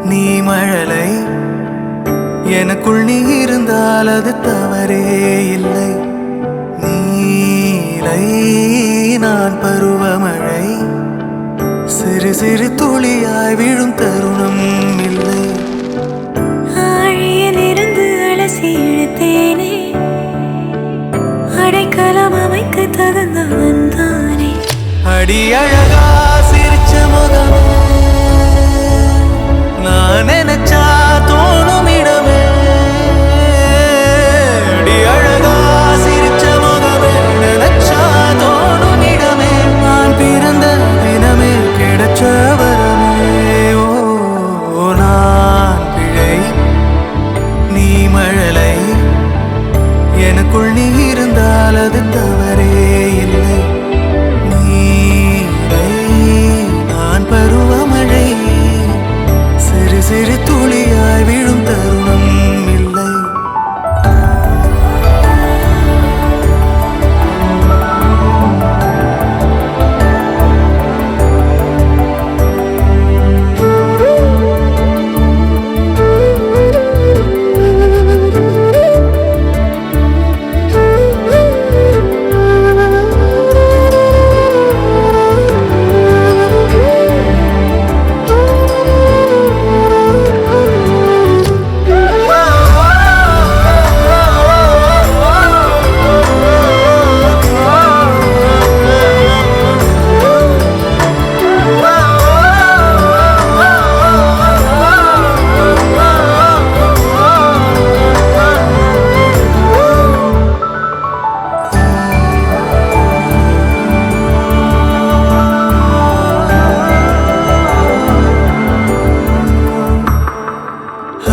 நீ மழலை எனக்குள் நீ இருந்தால் அது தவறே இல்லை. நீலை நான் பருவமழை சிறு சிறு துளியாய் விழும் தருணம் இல்லை. ஆழியிலிருந்து அலசி இழுத்தேனே அடைக்கலம் அமைக்க தகுந்தவன் தானே. அடி அழகா சிரிச்ச முகமே நான் நினைச்சா தோணும் இடமே. அடி அழகா சிரிச்ச முகமே நினைச்சா தோணும் இடமே. நான் பிறந்த தினமே கிடைச்ச வரமே. ஓ நான் பிழை நீ மழலை எனக்குள் நீ இருந்தால் அது தவறே இல்லை. நான் பருவமழை சிறு சிறு துளியாய் விழும் தருணம் இல்லை.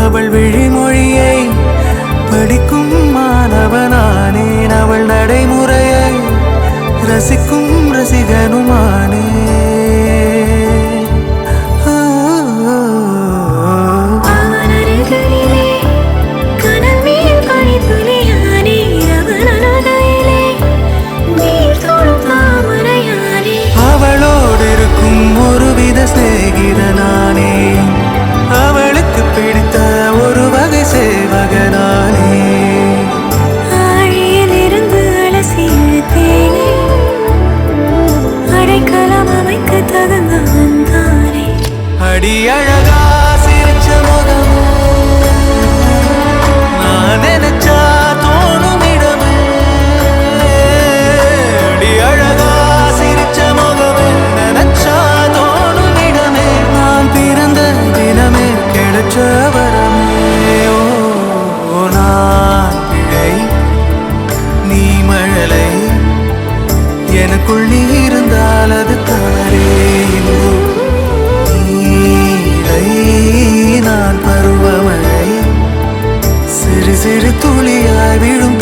அவள் விழிமொழியை படிக்கும் மாணவனானேன். அவள் நடைமுறையை ரசிக்கும் ரசிகனுமானே. அவளோடு இருக்கும் ஒருவித சிநேகிதனானே. அவளுக்கு பிடித்த ஒரு வகை சேவகனானே. ஆழியிலிருந்து அலசி இழுத்தேனே அடைக்கலம் அமைக்க தகுந்தவன் தானே. அடி அழகா சிரிச்ச முகமே நான் நினைச்சா தோணும் இடமே. அடி அழகா சிரிச்ச முகமே நினைச்சா தோணும் இடமே. நான் பிறந்த தினமே கிடைச்ச வரமே. ஓ நான் பிழை நீ மழலை எனக்குள் நீ இருந்தால் அது தவறே இல்லை. நீலை நான் பருவமழை சிறு சிறு துளியாய் விழும்